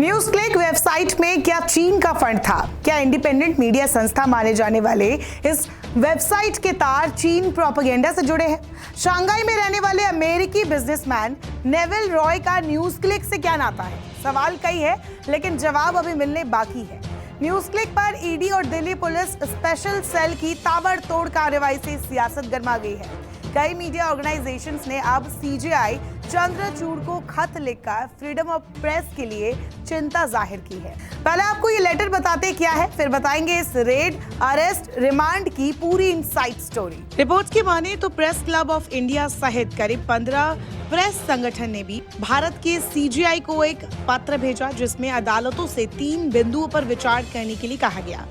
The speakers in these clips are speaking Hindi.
न्यूज क्लिक वेबसाइट में क्या चीन का फंड था? क्या इंडिपेंडेंट मीडिया संस्था माने जाने वाले इस वेबसाइट के तार चीन प्रोपेगेंडा से जुड़े हैं? शंघाई में रहने वाले अमेरिकी बिजनेसमैन नेविल रॉय का न्यूज क्लिक से क्या नाता है? सवाल कई है, लेकिन जवाब अभी मिलने बाकी है। न्यूज क्लिक पर ईडी और दिल्ली पुलिस स्पेशल सेल की ताबड़तोड़ कार्रवाई से सियासत गर्मा गई है। कई मीडिया ऑर्गेनाइजेशंस ने अब सीजेआई चंद्रचूड़ को खत लिखकर फ्रीडम ऑफ प्रेस के लिए चिंता जाहिर की है। पहले आपको ये लेटर बताते क्या है, फिर बताएंगे इस रेड, अरेस्ट, रिमांड की पूरी इनसाइड स्टोरी। रिपोर्ट की माने तो प्रेस क्लब ऑफ इंडिया सहित करीब 15 प्रेस संगठन ने भी भारत के सीजेआई को एक पत्र भेजा, जिसमें अदालतों से 3 बिंदुओं पर विचार करने के लिए कहा गया।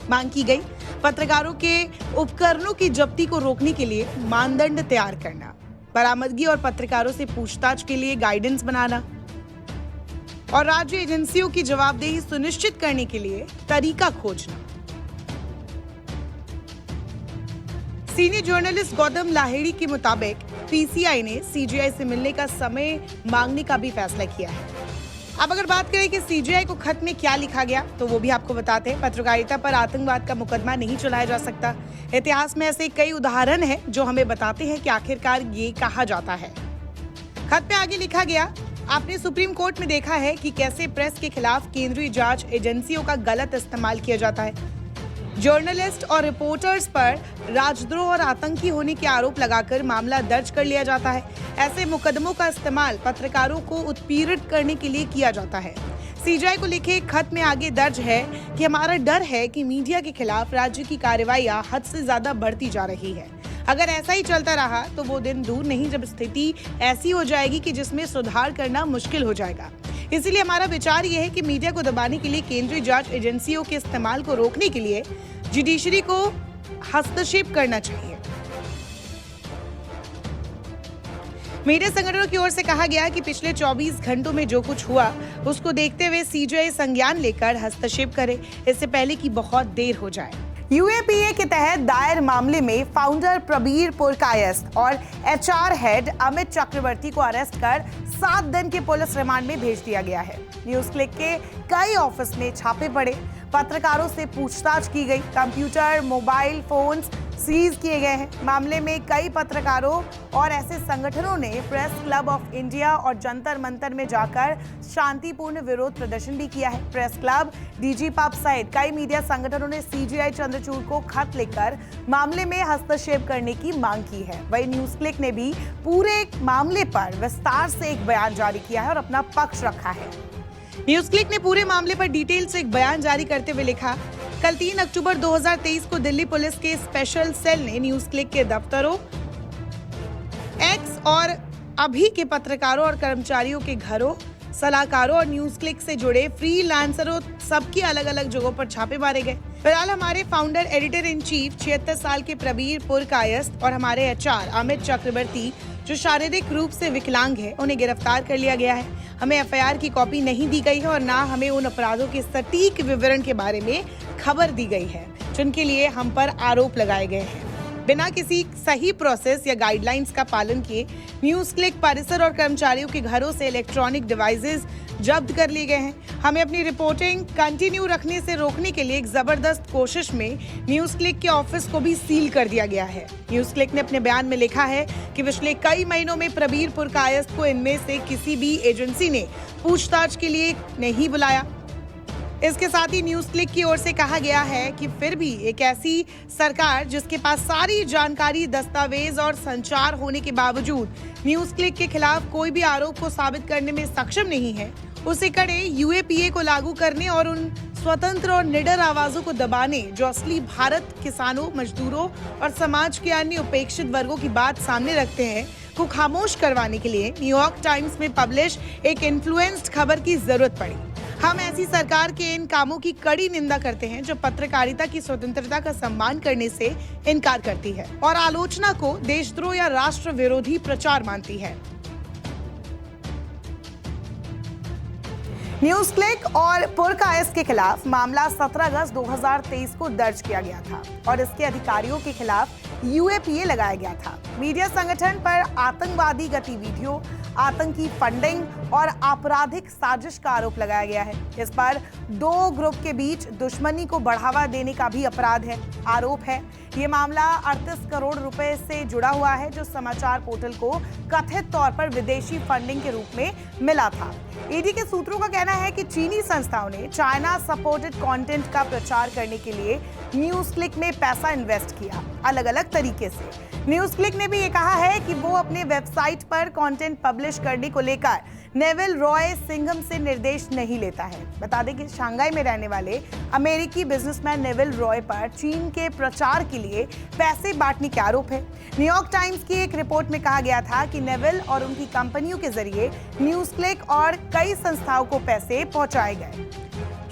मांग की गई पत्रकारों के उपकरणों की जब्ती को रोकने के लिए मानदंड तैयार करना, बरामदगी और पत्रकारों से पूछताछ के लिए गाइडेंस बनाना और राज्य एजेंसियों की जवाबदेही सुनिश्चित करने के लिए तरीका खोजना। सीनियर जर्नलिस्ट गौतम लाहिड़ी के मुताबिक पीसीआई ने सीजेआई से मिलने का समय मांगने का भी फैसला किया है। अब अगर बात करें कि सीजेआई को खत में क्या लिखा गया, तो वो भी आपको बताते हैं। पत्रकारिता पर आतंकवाद का मुकदमा नहीं चलाया जा सकता। इतिहास में ऐसे कई उदाहरण हैं जो हमें बताते हैं कि आखिरकार ये कहा जाता है। खत में आगे लिखा गया, आपने सुप्रीम कोर्ट में देखा है कि कैसे प्रेस के खिलाफ केंद्रीय जांच एजेंसियों का गलत इस्तेमाल किया जाता है। जर्नलिस्ट और रिपोर्टर्स पर राजद्रोह और आतंकी होने के आरोप लगाकर मामला दर्ज कर लिया जाता है। ऐसे मुकदमों का इस्तेमाल पत्रकारों को उत्पीड़ित करने के लिए किया जाता है। सीजेआई को लिखे खत में आगे दर्ज है कि हमारा डर है कि मीडिया के खिलाफ राज्य की कार्रवाइयां हद से ज्यादा बढ़ती जा रही है। अगर ऐसा ही चलता रहा तो वो दिन दूर नहीं जब स्थिति ऐसी हो जाएगी कि जिसमें सुधार करना मुश्किल हो जाएगा। इसीलिए हमारा विचार ये है कि मीडिया को दबाने के लिए केंद्रीय जांच एजेंसियों के इस्तेमाल को रोकने के लिए जुडिशरी को हस्तक्षेप करना चाहिए। मीडिया संगठनों की ओर से कहा गया कि पिछले 24 घंटों में जो कुछ हुआ उसको देखते हुए सीजेआई संज्ञान लेकर हस्तक्षेप करे, इससे पहले कि बहुत देर हो जाए। यूएपीए के तहत दायर मामले में फाउंडर प्रबीर पुरकायस्थ और एचआर हेड अमित चक्रवर्ती को अरेस्ट कर 7 दिन के पुलिस रिमांड में भेज दिया गया है। न्यूज क्लिक के कई ऑफिस में छापे पड़े, पत्रकारों से पूछताछ की गई, कंप्यूटर, मोबाइल फोन्स सीज किए गए हैं। मामले में कई पत्रकारों और ऐसे संगठनों ने प्रेस क्लब ऑफ इंडिया और जंतर मंतर में जाकर शांतिपूर्ण विरोध प्रदर्शन भी किया है। प्रेस क्लब, डीजी पब सहित कई मीडिया संगठनों ने सीजेआई चंद्रचूड़ को खत लिखकर मामले में हस्तक्षेप करने की मांग की है। वहीं न्यूज क्लिक ने भी पूरे मामले पर विस्तार से एक बयान जारी किया है और अपना पक्ष रखा है। न्यूज क्लिक ने पूरे मामले पर डिटेल से एक बयान जारी करते हुए लिखा, कल 3 अक्टूबर 2023 को दिल्ली पुलिस के स्पेशल सेल ने न्यूज क्लिक के दफ्तरों, एक्स और अभी के पत्रकारों और कर्मचारियों के घरों, सलाहकारों और न्यूज क्लिक से जुड़े फ्रीलांसरों सबकी अलग अलग जगहों पर छापे मारे गए। फिलहाल हमारे फाउंडर एडिटर इन चीफ 76 साल के प्रबीर पुरकायस्थ और हमारे एचआर अमित चक्रवर्ती, जो शारीरिक रूप से विकलांग है, उन्हें गिरफ्तार कर लिया गया है। हमें एफआईआर की कॉपी नहीं दी गई है और ना हमें उन अपराधों के सटीक विवरण के बारे में खबर दी गई है जिनके लिए हम पर आरोप लगाए गए हैं। बिना किसी सही प्रोसेस या गाइडलाइंस का पालन किए न्यूज क्लिक परिसर और कर्मचारियों के घरों से इलेक्ट्रॉनिक डिवाइसेस जब्त कर लिए गए हैं। हमें अपनी रिपोर्टिंग कंटिन्यू रखने से रोकने के लिए एक जबरदस्त कोशिश में न्यूज क्लिक के ऑफिस को भी सील कर दिया गया है। न्यूज क्लिक ने अपने बयान में लिखा है कि पिछले कई महीनों में प्रबीर पुरकायस्थ को इनमें से किसी भी एजेंसी ने पूछताछ के लिए नहीं बुलाया। इसके साथ ही न्यूज क्लिक की ओर से कहा गया है कि फिर भी एक ऐसी सरकार जिसके पास सारी जानकारी, दस्तावेज और संचार होने के बावजूद न्यूज क्लिक के खिलाफ कोई भी आरोप को साबित करने में सक्षम नहीं है, उसे कड़े यूएपीए को लागू करने और उन स्वतंत्र और निडर आवाजों को दबाने जो असली भारत किसानों, मजदूरों और समाज के अन्य उपेक्षित वर्गों की बात सामने रखते हैं को खामोश करवाने के लिए न्यूयॉर्क टाइम्स में पब्लिश एक इन्फ्लुएंस्ड खबर की जरूरत पड़ी। हम ऐसी सरकार के इन कामों की कड़ी निंदा करते हैं जो पत्रकारिता की स्वतंत्रता का सम्मान करने से इनकार करती है और आलोचना को देशद्रोह या राष्ट्र विरोधी प्रचार मानती है। न्यूज क्लिक और पुरकायस्थ के खिलाफ मामला 17 अगस्त 2023 को दर्ज किया गया था और इसके अधिकारियों के खिलाफ यूएपीए लगाया गया था। मीडिया संगठन पर आतंकवादी गतिविधियों, आतंकी फंडिंग और आपराधिक साजिश का आरोप लगाया गया है। इस पर दो ग्रुप के बीच दुश्मनी को बढ़ावा देने का भी आरोप है। ये मामला 38 करोड़ रुपए से जुड़ा हुआ है, जो समाचार पोर्टल को कथित तौर पर विदेशी फंडिंग के रूप में मिला था। ईडी के सूत्रों का कहना है कि चीनी संस्थाओं ने चाइना सपोर्टेड कंटेंट का प्रचार करने के लिए न्यूज क्लिक में पैसा इन्वेस्ट किया, अलग अलग तरीके से। न्यूज क्लिक ने भी ये कहा है कि वो अपने वेबसाइट पर कंटेंट पब्लिश करने को लेकर नेविल रॉय सिंघम से निर्देश नहीं लेता है। बता दें कि शंघाई में रहने वाले अमेरिकी बिजनेसमैन नेविल रॉय पर चीन के प्रचार के लिए पैसे बांटने के आरोप है। न्यूयॉर्क टाइम्स की एक रिपोर्ट में कहा गया था कि नेविल और उनकी कंपनियों के जरिए न्यूज क्लिक और कई संस्थाओं को पैसे पहुंचाए गए।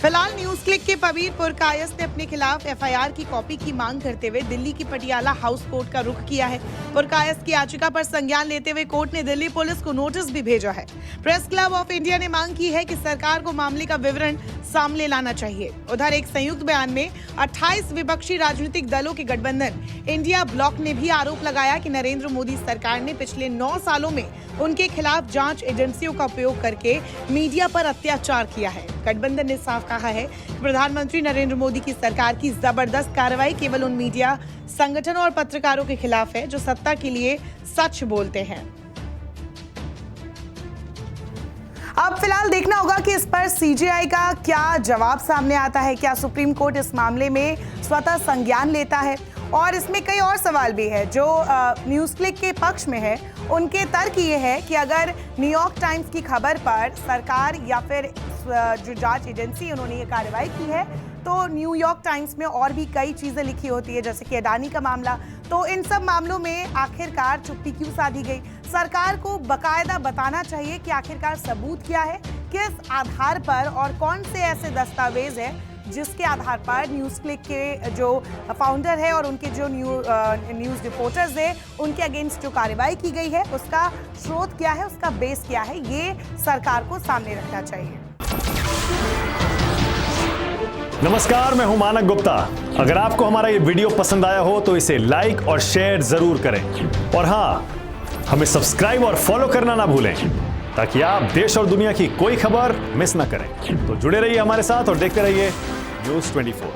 फिलहाल न्यूज क्लिक के पबीर पुरकायस ने अपने खिलाफ एफआईआर की कॉपी की मांग करते हुए दिल्ली की पटियाला हाउस कोर्ट का रुख किया है। पुरकायस की याचिका पर संज्ञान लेते हुए कोर्ट ने दिल्ली पुलिस को नोटिस भी भेजा है। प्रेस क्लब ऑफ इंडिया ने मांग की है कि सरकार को मामले का विवरण सामने लाना चाहिए। उधर एक संयुक्त बयान में 28 विपक्षी राजनीतिक दलों के गठबंधन इंडिया ब्लॉक ने भी आरोप लगाया कि नरेंद्र मोदी सरकार ने पिछले 9 सालों में उनके खिलाफ जांच एजेंसियों का उपयोग करके मीडिया पर अत्याचार किया है। गठबंधन ने साफ कहा है कि प्रधानमंत्री नरेंद्र मोदी की सरकार की जबरदस्त कार्रवाई केवल उन मीडिया संगठनों और पत्रकारों के खिलाफ है जो सत्ता के लिए सच बोलते हैं। अब फिलहाल देखना होगा कि इस पर सीजेआई का क्या जवाब सामने आता है। क्या सुप्रीम कोर्ट इस मामले में स्वतः संज्ञान लेता है? और इसमें कई और सवाल भी है जो न्यूज क्लिक के पक्ष में है। उनके तर्क ये है कि अगर न्यूयॉर्क टाइम्स की खबर पर सरकार या फिर जो जांच एजेंसी उन्होंने ये कार्रवाई की है, तो न्यूयॉर्क टाइम्स में और भी कई चीजें लिखी होती है, जैसे कि अडानी का मामला। तो इन सब मामलों में आखिरकार चुप्पी क्यों साधी गई? सरकार को बकायदा बताना चाहिए कि आखिरकार सबूत क्या है, किस आधार पर और कौन से ऐसे दस्तावेज है जिसके आधार पर न्यूज क्लिक के जो फाउंडर है और उनके जो न्यूज रिपोर्टर्स है उनके अगेंस्ट जो कार्रवाई की गई है उसका स्रोत क्या है, उसका बेस क्या है, ये सरकार को सामने रखना चाहिए। नमस्कार, मैं हूं मानक गुप्ता। अगर आपको हमारा ये वीडियो पसंद आया हो तो इसे लाइक और शेयर जरूर करें, और हाँ, हमें सब्सक्राइब और फॉलो करना ना भूलें ताकि आप देश और दुनिया की कोई खबर मिस ना करें। तो जुड़े रहिए हमारे साथ और देखते रहिए News 24।